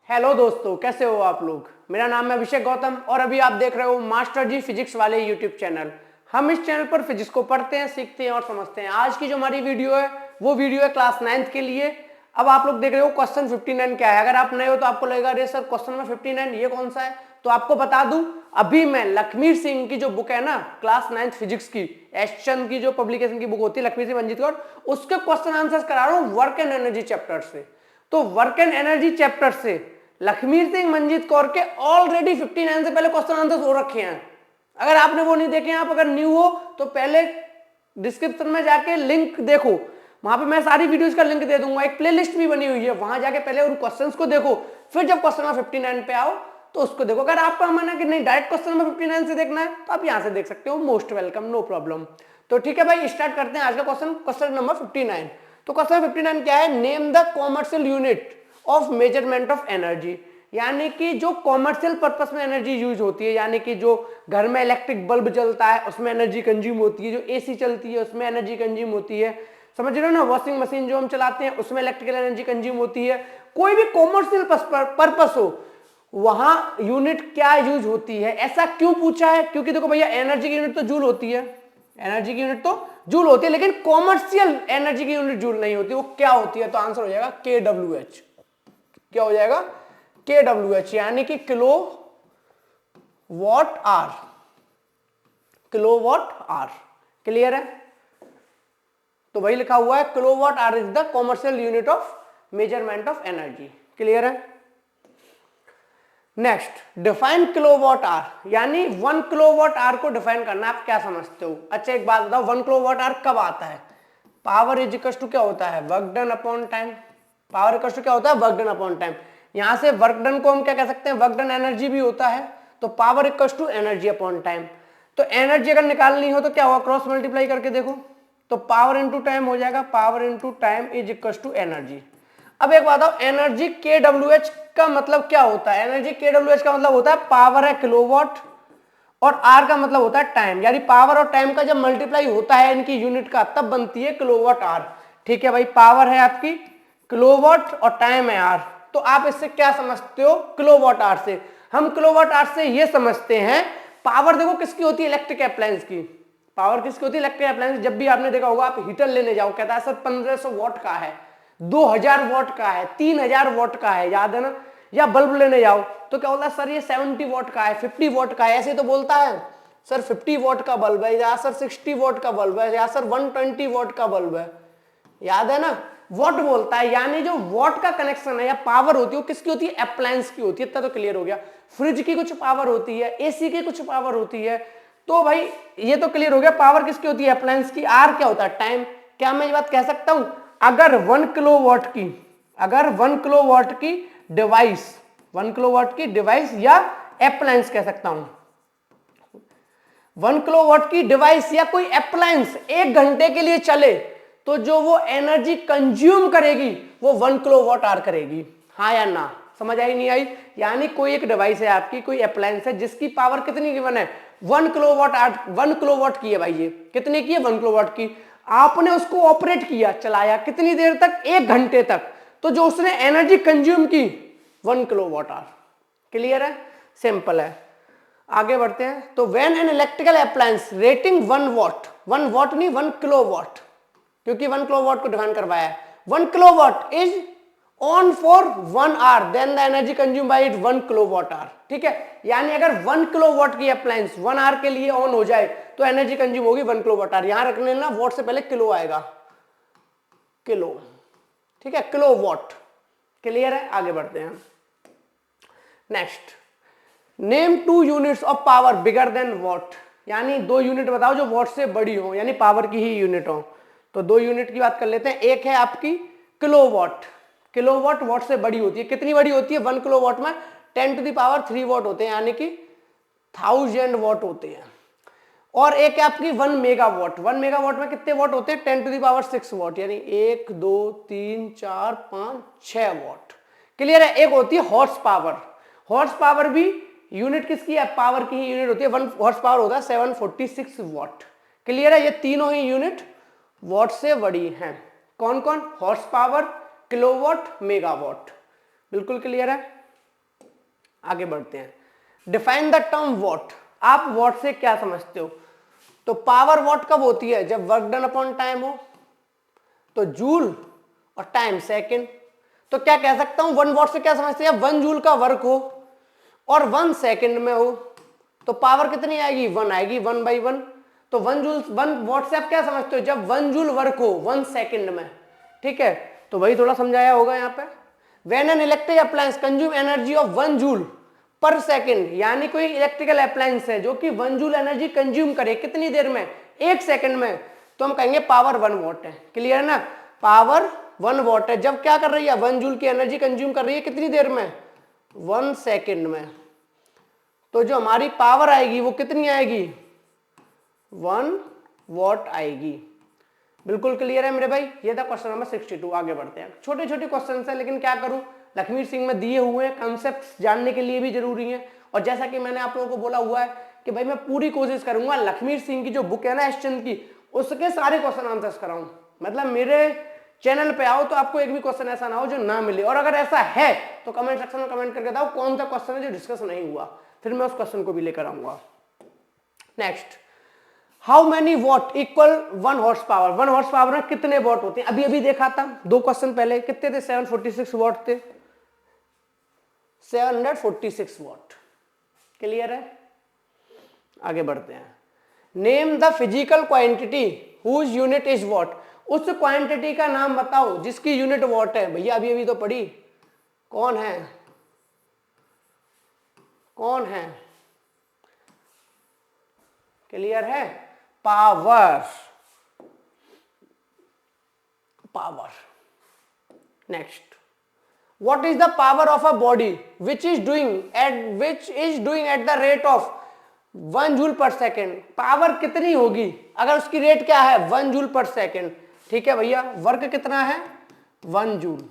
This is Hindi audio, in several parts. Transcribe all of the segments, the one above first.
हेलो दोस्तों, कैसे हो आप लोग। मेरा नाम है अभिषेक गौतम और अभी आप देख रहे हो मास्टर जी फिजिक्स वाले यूट्यूब चैनल। हम इस चैनल पर फिजिक्स को पढ़ते हैं, सीखते हैं और समझते हैं। आज की जो हमारी वीडियो है वो वीडियो है क्लास 9th के लिए। अब आप लोग देख रहे हो क्वेश्चन 59 क्या है। अगर आप नए हो तो आपको लगेगा अरे सर क्वेश्चन नंबर 59 ये कौन सा है। तो आपको बता दूं, अभी मैं लखमीर सिंह की जो बुक है ना क्लास 9th फिजिक्स की, एसचंद की जो पब्लिकेशन की बुक होती है लखमीर सिंह मंजीत कौर, उसके क्वेश्चन आंसर्स करा रहा हूँ वर्क एंड एनर्जी चैप्टर से। तो वर्क एंड एनर्जी चैप्टर से लखमीर सिंह मंजीत कौर के ऑलरेडी 59 से पहले क्वेश्चन आंसर्स हो रखे हैं। अगर आपने वो नहीं देखे, आप अगर न्यू हो तो पहले डिस्क्रिप्शन में जाके लिंक देखो, वहां पे मैं सारी वीडियोस का लिंक दे दूंगा। एक प्लेलिस्ट भी बनी हुई है, वहां जाके पहले उन क्वेश्चंस को देखो, फिर जब क्वेश्चन नंबर 59 पे आओ तो उसको देखो। अगर आपका मन है कि नहीं डायरेक्ट क्वेश्चन नंबर 59 से देखना है तो आप यहां से देख सकते हो, मोस्ट वेलकम, नो प्रॉब्लम। तो ठीक है भाई, स्टार्ट करते हैं आज का क्वेश्चन नंबर 59। तो क्वेश्चन 59 क्या है, name the commercial unit of measurement of energy. यानी कि जो कॉमर्शियल पर्पस में एनर्जी यूज होती है, यानी कि जो घर में इलेक्ट्रिक बल्ब जलता है उसमें एनर्जी कंज्यूम होती है, जो एसी चलती है उसमें एनर्जी कंज्यूम होती है, समझ रहे हो ना, वॉशिंग मशीन जो हम चलाते हैं उसमें इलेक्ट्रिकल एनर्जी कंज्यूम होती है। कोई भी कॉमर्शियल पर्पस हो वहां यूनिट क्या यूज होती है। ऐसा क्यों पूछा है, क्योंकि देखो भैया एनर्जी की यूनिट तो जूल होती है, एनर्जी की यूनिट तो जूल होती है, लेकिन कॉमर्शियल एनर्जी की यूनिट जूल नहीं होती। वो क्या होती है, तो आंसर हो जाएगा KWH। क्या हो जाएगा, KWH, यानी कि kilo watt hour, kilo watt hour. Clear है, तो वही लिखा हुआ है kilo watt hour is the commercial unit of measurement of energy. Clear है। Next, define kilo watt hour, यानी 1 किलो वॉट आर को डिफाइन करना। आप क्या समझते हो। अच्छा एक बात बताओ, 1 किलो वॉट आर कब आता है। पावर इज इक्वल टू क्या होता है, work done upon time. Power equal to क्या होता है, वर्क डन अपॉन टाइम। यहां से वर्क डन को हम क्या कह सकते हैं, वर्क डन एनर्जी भी होता है। तो power equal to energy upon time. तो एनर्जी अगर निकालनी हो तो क्या होगा, क्रॉस मल्टीप्लाई करके देखो, तो पावर इंटू टाइम हो जाएगा। Power into time is equal to energy. अब एक बात बताओ, एनर्जी KWH का मतलब क्या होता है। एनर्जी KWH का मतलब होता है पावर है किलोवाट और आर का मतलब होता है टाइम, यानी पावर और टाइम का जब मल्टीप्लाई होता है इनकी यूनिट का तब बनती है किलोवाट आर। ठीक है भाई, पावर है आपकी किलोवाट और टाइम है आर। तो आप इससे क्या समझते हो, किलोवाट आर से। हम किलोवाट आर से ये समझते हैं, पावर देखो किसकी होती है, इलेक्ट्रिक अप्लायंस की। पावर किसकी होती है, इलेक्ट्रिक अप्लायंस। जब भी आपने देखा होगा, आप हीटर लेने जाओ, कहता है सर 1500 वॉट का है, 2000 वॉट का है, 3000 वॉट का है, याद है ना। या बल्ब लेने जाओ तो क्या बोलता है, सर ये 70 वॉट का है, 50 वॉट का है, ऐसे तो बोलता है। सर 50 वॉट का बल्ब है, या सर 60 वॉट का बल्ब है, या सर 120 वॉट का बल्ब है, याद है ना। वॉट बोलता है, यानी जो वॉट का कनेक्शन है या पावर होती है वो किसकी होती है, अप्लायंस की होती है। इतना तो क्लियर हो गया। फ्रिज की कुछ पावर होती है, एसी की कुछ पावर होती है। तो भाई ये तो क्लियर हो गया, पावर किसकी होती है, अप्लायंस की। आर क्या होता है, टाइम। क्या मैं ये बात कह सकता हूं, अगर 1 किलोवाट की, अगर 1 किलोवाट की डिवाइस, 1 किलोवाट की डिवाइस या अप्लायंस कह सकता हूं, 1 किलोवाट की डिवाइस या कोई अप्लायंस 1 घंटे के लिए चले तो जो वो एनर्जी कंज्यूम करेगी वो 1 किलोवाट आर करेगी। हाँ या ना, समझ आई नहीं आई। यानी कोई एक डिवाइस है आपकी, कोई अप्लायंस है जिसकी पावर कितनी गिवन है, 1 किलोवाट आर, 1 किलोवाट की है भाई। ये कितने की है, 1 किलोवाट की। आपने उसको ऑपरेट किया, चलाया कितनी देर तक, 1 घंटे तक, तो जो उसने एनर्जी कंज्यूम की 1 किलोवाट आर। क्लियर है, सिंपल है। आगे बढ़ते हैं। तो when an electrical appliance rating 1 what, 1 what नहीं 1 किलोवाट, क्योंकि 1 किलोवाट को डिफाइन करवाया है। 1 kilowatt is on for 1 hour, then the energy consume by it 1 kilowatt hour. ठीक है, यानी अगर 1 किलोवाट की अप्लायंस 1 आवर के लिए ऑन हो जाए तो एनर्जी कंज्यूम होगी 1 किलोवाट आवर। यहां रखने ना, वॉट से पहले किलो आएगा, किलो। ठीक है, किलोवाट। क्लियर है, आगे बढ़ते हैं। Next, name 2 units of power bigger than what, यानी 2 यूनिट बताओ जो वॉट से बड़ी हो, यानी पावर की ही यूनिट हो। तो 2 यूनिट की बात कर लेते हैं। एक है आपकी किलोवाट। किलोवाट वॉट से बड़ी होती है, कितनी बड़ी होती है, 1 किलोवाट में 10 टू द पावर 3 वॉट होते हैं, यानी कि 1000 वॉट होते हैं। और एक है आपकी 1 मेगावाट। 1 मेगावाट में कितने वॉट होते हैं, 10 टू द पावर 6 वॉट, यानी 1 2 3 4 5 6 वॉट। क्लियर है। एक होती है हॉर्स पावर। हॉर्स पावर भी यूनिट किसकी है, पावर की ही यूनिट होती है। 1 हॉर्स पावर होता है 746 वॉट। क्लियर है, ये तीनों ही यूनिट वॉट से बड़ी हैं। कौन कौन, हॉर्स पावर, किलोवाट, मेगावाट। बिल्कुल क्लियर है। आगे बढ़ते हैं। Define the term what. आप वॉट से क्या समझते हो? तो पावर वॉट कब होती है? जब वर्क डन अपॉन टाइम हो। तो जूल और टाइम सेकेंड। तो क्या कह सकता हूं, 1 वॉट से क्या समझते हैं? 1 जूल का वर्क हो और 1 सेकेंड में हो तो पावर कितनी आएगी? 1 आएगी, 1/1। तो 1 वॉट से आप क्या समझते हो? जब 1 जूल वर्क हो 1 सेकेंड में, ठीक है। तो वही थोड़ा समझाया होगा यहाँ पे। When an electric appliance consume energy of 1 joule पर सेकेंड, यानी कोई इलेक्ट्रिकल अप्लायंस है जो कि 1 जूल एनर्जी कंज्यूम करे कितनी देर में? 1 सेकेंड में, तो हम कहेंगे पावर 1 वॉट है। क्लियर है ना? पावर 1 वॉट है जब क्या कर रही है? 1 जूल की एनर्जी कंज्यूम कर रही है कितनी देर में? 1 सेकेंड में। तो जो हमारी पावर आएगी वो कितनी आएगी? 1 वॉट आएगी। बिल्कुल क्लियर है मेरे भाई? ये था क्वेश्चन नंबर 62। आगे बढ़ते हैं। छोटे छोटे क्वेश्चन है लेकिन क्या करूं, लक्ष्मीर सिंह में दिए हुए हैं, कॉन्सेप्ट्स जानने के लिए भी जरूरी है। और जैसा कि मैंने आप लोगों को बोला हुआ है कि भाई मैं पूरी कोशिश करूंगा लक्ष्मीर सिंह की जो बुक है ना एसचंद की, उसके सारे क्वेश्चन आंसर्स कराऊं। मतलब मेरे चैनल पे आओ तो आपको एक भी क्वेश्चन ऐसा ना हो जो ना मिले, और अगर ऐसा है तो कमेंट सेक्शन में कमेंट करके बताओ कौन सा क्वेश्चन है जो डिस्कस नहीं हुआ, फिर मैं उस क्वेश्चन को भी लेकर आऊंगा। Next, how many what equal 1 horse power? 1 horse power में कितने वॉट होते हैं? अभी अभी देखा था 2 क्वेश्चन पहले, कितने थे? 746 वॉट थे, 746 वॉट। क्लियर है? आगे बढ़ते हैं। Name the physical quantity whose unit is watt. उस क्वांटिटी का नाम बताओ जिसकी यूनिट वॉट है। भैया अभी अभी तो पढ़ी, कौन है? कौन है? क्लियर है? Power. Power. Next, what is the power of a body which is doing at the rate of 1 joule पर सेकेंड? पावर कितनी होगी अगर उसकी रेट क्या है? 1 जूल पर सेकेंड। ठीक है भैया, वर्क कितना है? 1 जूल।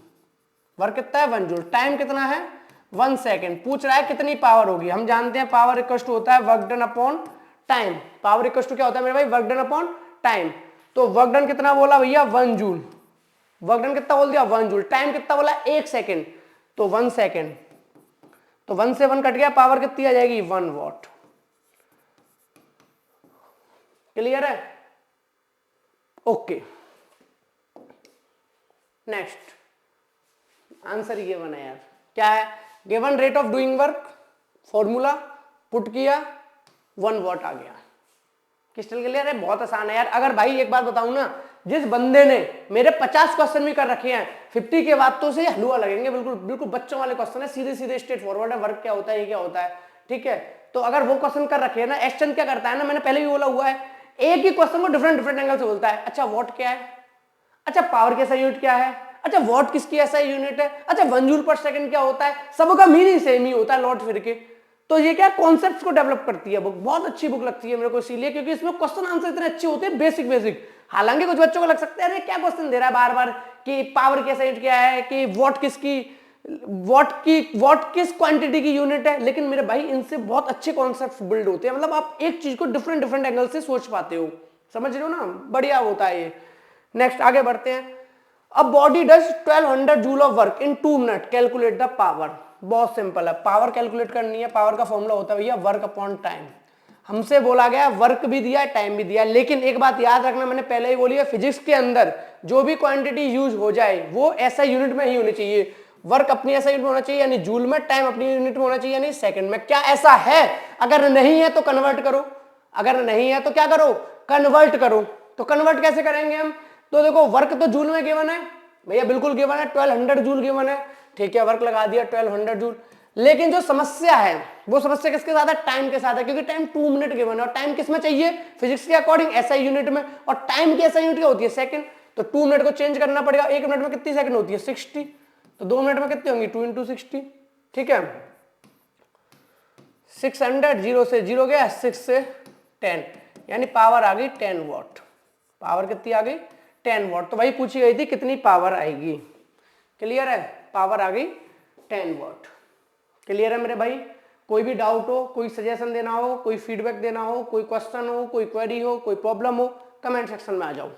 वर्क कितना है? 1 जूल। टाइम कितना है? 1 सेकेंड। पूछ रहा है कितनी पावर होगी। हम जानते हैं पावर इक्वल टू होता है work done upon time. Power equal to क्या होता है मेरे भाई? Work done upon time. तो वर्क डन कितना बोला भैया? 1 जूल। वर्क डन कितना बोल दिया? 1 जूल। टाइम कितना बोला? 1 सेकेंड, तो 1 सेकेंड। तो 1 से 1 कट गया, पावर कितनी आ जाएगी? 1 वॉट। क्लियर है? ओके। नेक्स्ट, आंसर ये बना यार, क्या है? Given rate of doing work, formula put किया, 1 वॉट आ गया। क्रिस्टल क्लियर है? बहुत आसान है यार। अगर भाई एक बात बताऊं ना, जिस बंदे ने मेरे 50 क्वेश्चन भी कर रखे हैं, 50 के बाद तो उसे हलवा लगेंगे। बिल्कुल बिल्कुल बच्चों वाले क्वेश्चन है, सीधे सीधे स्ट्रेट फॉरवर्ड है। वर्क क्या होता है, ये क्या होता है, ठीक है। तो अगर वो क्वेश्चन कर रखे हैं ना, एसचंद क्या करता है ना, मैंने पहले भी बोला हुआ है, एक ही क्वेश्चन को डिफरेंट डिफरेंट एंगल से बोलता है। अच्छा वॉट क्या है? अच्छा पावर की SI यूनिट क्या है? अच्छा वॉट किसकी SI यूनिट है? अच्छा 1 जूल पर सेकंड क्या होता है? सबका मीनिंग सेम ही होता है लौट फिर के। तो ये क्या कॉन्सेप्ट्स को डेवलप करती है बुक। बहुत अच्छी बुक लगती है मेरे को इसीलिए क्योंकि इसमें क्वेश्चन आंसर इतने अच्छे होते हैं, बेसिक बेसिक। हालांकि कुछ बच्चों को लग सकता है अरे क्या क्वेश्चन दे रहा है बार बार, कि पावर की SI यूनिट क्या है, कि वॉट किस क्वांटिटी की यूनिट है। लेकिन मेरे भाई इनसे बहुत अच्छे कॉन्सेप्ट्स बिल्ड होते हैं। मतलब आप एक चीज को डिफरेंट डिफरेंट एंगल से सोच पाते हो, समझ रहे हो ना? बढ़िया होता है ये। नेक्स्ट आगे बढ़ते हैं। A body does 1200 joule of work in 2 minute, calculate the power. बहुत सिंपल है, पावर कैलकुलेट करनी है। पावर का फॉर्मूला होता है भैया वर्क अपॉन टाइम। हमसे बोला गया वर्क भी दिया है, टाइम भी दिया है। लेकिन एक बात याद रखना, मैंने पहले ही बोली है, फिजिक्स के अंदर जो भी क्वांटिटी यूज हो जाए वो ऐसा यूनिट में ही होनी चाहिए। वर्क अपनी ऐसा यूनिट में होना चाहिए यानी जूल में, टाइम अपनी यूनिट में होना चाहिए यानी सेकंड में। क्या ऐसा है? अगर नहीं है तो कन्वर्ट करो, अगर नहीं है तो क्या करो? कन्वर्ट करो। तो कन्वर्ट कैसे करेंगे हम? तो देखो वर्क तो जूल में गिवन है भैया, बिल्कुल गिवन है, 1200 जूल गिवन है, ठीक है। वर्क लगा दिया 1200 जूल। लेकिन जो समस्या है वो समस्या किसके साथ है? टाइम के साथ है, क्योंकि टाइम 2 मिनट गिवन है। और टाइम किस में चाहिए? फिजिक्स के अकॉर्डिंग SI यूनिट में। और टाइम की SI यूनिट क्या होती है? सेकंड। तो 2 मिनट को चेंज करना पड़ेगा। 1 मिनट में कितनी सेकंड होती है? 60। तो 2 मिनट में कितनी होंगी? 2 × 60, ठीक है। 600, 0 से 0 गया, 6 से 10, यानी पावर आ गई 10 वॉट। पावर कितनी आ गई? 10 वॉट। तो वही पूछी गई थी कितनी पावर आएगी। क्लियर है? पावर आ गई 10 वॉट। क्लियर है मेरे भाई? कोई भी डाउट हो, कोई सजेशन देना हो, कोई फीडबैक देना हो, कोई क्वेश्चन हो, कोई क्वेरी हो, कोई प्रॉब्लम हो, कमेंट सेक्शन में आ जाओ।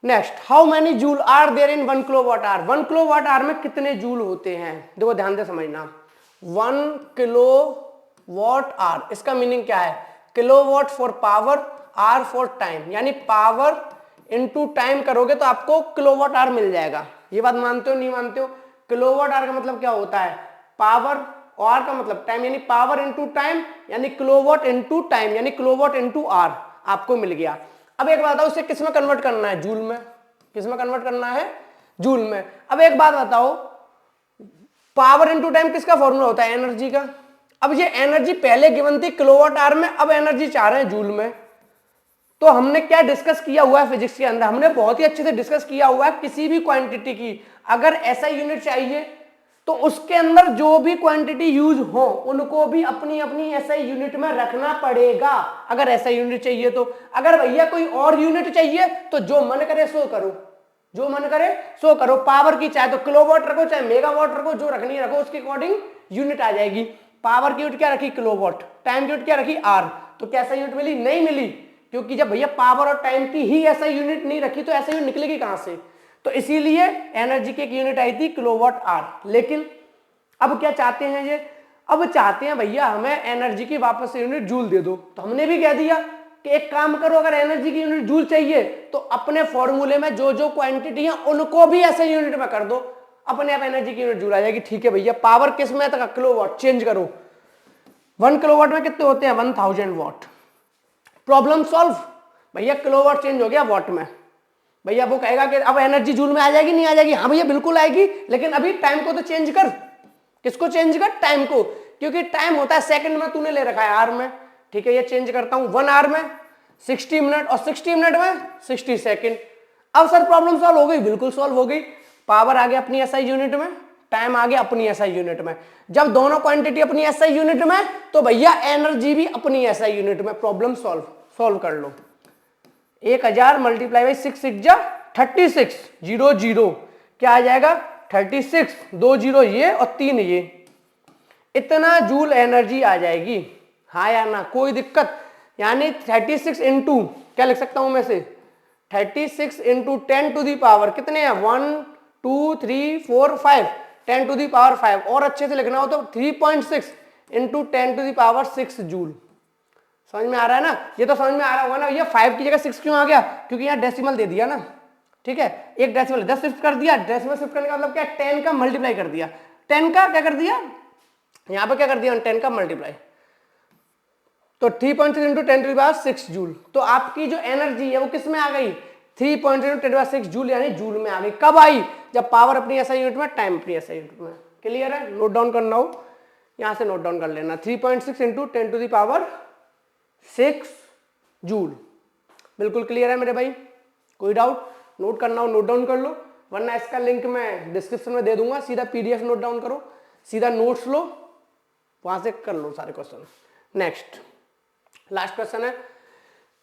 Next, how many joule are there in 1 kilowatt hour? 1 kilowatt hour में कितने जूल होते हैं? देखो ध्यान से समझना। 1 किलोवाट आर। इसका मीनिंग क्या है? Kilowatt for power, R for time, यानी पावर इनटू टाइम करोगे तो आपको किलोवाट आर मिल जाएगा। ये बात मानते हो नहीं मानते हो? किलोवाट आर का मतलब क्या होता है? पावर, और आर का मतलब टाइम, यानी पावर इनटू टाइम, यानी किलोवाट इनटू टाइम, यानी किलोवाट इनटू आर आपको मिल गया। अब एक बात बताओ, इसे किस में कन्वर्ट करना है? जूल में। किस में कन्वर्ट करना है? जूल में। अब एक बात बताओ, पावर इनटू टाइम किसका फॉर्मूला होता है? एनर्जी का। अब ये एनर्जी पहले गिवन थी किलोवाट आवर में, अब एनर्जी चाह रहे हैं जूल में। तो हमने क्या डिस्कस किया हुआ है फिजिक्स के अंदर? हमने बहुत ही अच्छे से डिस्कस किया हुआ है, किसी भी क्वांटिटी की अगर ऐसा यूनिट चाहिए तो उसके अंदर जो भी क्वांटिटी यूज हो उनको भी अपनी अपनी एसआई यूनिट में रखना पड़ेगा, अगर ऐसा यूनिट चाहिए तो। अगर भैया कोई और यूनिट चाहिए तो जो मन करे सो करो, जो मन करे सो करो। पावर की चाहे तो किलोवाट रखो, चाहे मेगावाट रखो, जो रखनी है रखो, उसके अकॉर्डिंग यूनिट आ जाएगी। पावर की यूनिट क्या रखी? किलोवाट। टाइम की यूनिट क्या रखी? आर। तो क्या ऐसा यूनिट मिली? नहीं मिली, क्योंकि जब भैया पावर और टाइम की ही ऐसा यूनिट नहीं रखी तो ऐसा यूनिट निकलेगी कहां से? तो इसीलिए एनर्जी की एक यूनिट आई थी किलोवाट आर। लेकिन अब क्या चाहते हैं ये? अब चाहते हैं भैया हमें एनर्जी की वापस से यूनिट जूल दे दो। तो हमने भी कह दिया कि एक काम करो, अगर एनर्जी की यूनिट जूल चाहिए तो अपने फॉर्मूले में जो जो क्वांटिटी है उनको भी ऐसे यूनिट में कर दो, अपने आप एनर्जी की यूनिट जूल आ जाएगी। ठीक है भैया, पावर किस में तक? किलोवाट। चेंज करो, 1 किलोवाट में कितने होते हैं? 1000 वाट। Problem solve. भैया किलोवाट चेंज हो गया वाट में। भैया वो कहेगा कि अब एनर्जी जूल में आ जाएगी नहीं आ जाएगी? हाँ भैया बिल्कुल आएगी, लेकिन अभी टाइम को तो चेंज कर। किसको चेंज कर? टाइम को, क्योंकि टाइम होता है सेकंड में, तूने ले रखा है आर में। ठीक है, ये चेंज करता हूं 1 आवर में 60 मिनट और 60 मिनट में 60 सेकंड। अब सर प्रॉब्लम सॉल्व हो गई? बिल्कुल सॉल्व हो गई। पावर आ गया अपनी एसआई यूनिट में, टाइम आ गया अपनी एसआई यूनिट में। जब दोनों क्वांटिटी अपनी एसआई यूनिट में तो भैया एनर्जी भी अपनी एसआई यूनिट में। Problem solve. सॉल्व कर लो। 1000 मल्टीप्लाई बाई 6 6 जा 36, 0 0 क्या आ जाएगा? 36, 2 0 ये और 3 ये, इतना जूल एनर्जी आ जाएगी। हाँ या ना? कोई दिक्कत? यानी 36 इंटू क्या लिख सकता हूं मैं से? 36 इंटू 10 टू दी पावर कितने हैं? 1 2 3 4 5, 10 टू दी पावर 5। और अच्छे से लिखना हो तो 3.6 into 10 to the power 6 joule. समझ में आ रहा है ना? ये तो समझ में आ रहा होगा ना? ये 5 की जगह 6 क्यों आ गया? क्योंकि यहाँ डेसिमल दे दिया ना। ठीक है, एक डेसिमल 10 शिफ्ट कर दिया। डेसिमल शिफ्ट करने का मतलब क्या? 10 का मल्टीप्लाई कर दिया। 10 का क्या कर दिया? यहाँ पे क्या कर दिया? 10 का मल्टीप्लाई। तो 3.6 into 10 to the power 6 joule. तो आपकी जो एनर्जी है वो किस में आ गई? 3.6 into 10 to the power 6 joule, यानी जूल में आ गई। कब आई? जब पावर अपनी एसआई यूनिट में, टाइम अपनी एसआई यूनिट में। क्लियर है? नोट डाउन करना हो यहां से नोट डाउन कर लेना। 3.6 into 10 to the power 6 joule. बिल्कुल क्लियर है मेरे भाई? कोई डाउट? नोट करना हो नोट डाउन कर लो, वरना इसका लिंक मैं डिस्क्रिप्शन में दे दूंगा। सीधा पीडीएफ नोट डाउन करो, सीधा नोट्स लो, वहां से कर लो सारे क्वेश्चन। नेक्स्ट लास्ट क्वेश्चन है,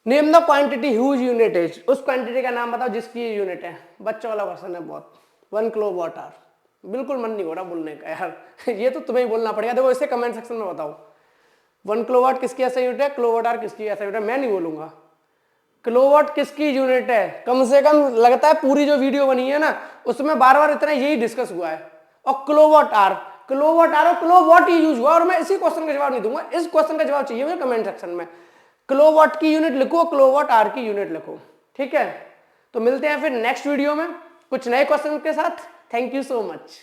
name the quantity huge unit is. उस क्वांटिटी का नाम बताओ जिसकी ये यूनिट है। बच्चों वाला क्वेश्चन है बहुत। 1 किलोवाट आवर। बिल्कुल मन नहीं हो रहा बोलने का यार ये तो तुम्हें ही बोलना पड़ेगा। देखो इसे कमेंट सेक्शन में बताओ 1 किलोवाट किसकी ऐसा यूनिट है, किलोवाट आवर किसकी ऐसा यूनिट है। मैं नहीं बोलूंगा। किलोवाट किसकी यूनिट है? कम से कम लगता है पूरी जो वीडियो बनी है ना उसमें बार बार इतना यही डिस्कस हुआ है। और kilowatt hour, kilowatt hour, kilowatt ही यूज हुआ। और मैं इसी क्वेश्चन का जवाब नहीं दूंगा, इस क्वेश्चन का जवाब चाहिए मुझे कमेंट सेक्शन में। किलोवाट की यूनिट लिखो, किलोवाट आवर की यूनिट लिखो। ठीक है, तो मिलते हैं फिर नेक्स्ट वीडियो में कुछ नए क्वेश्चन के साथ। Thank you so much.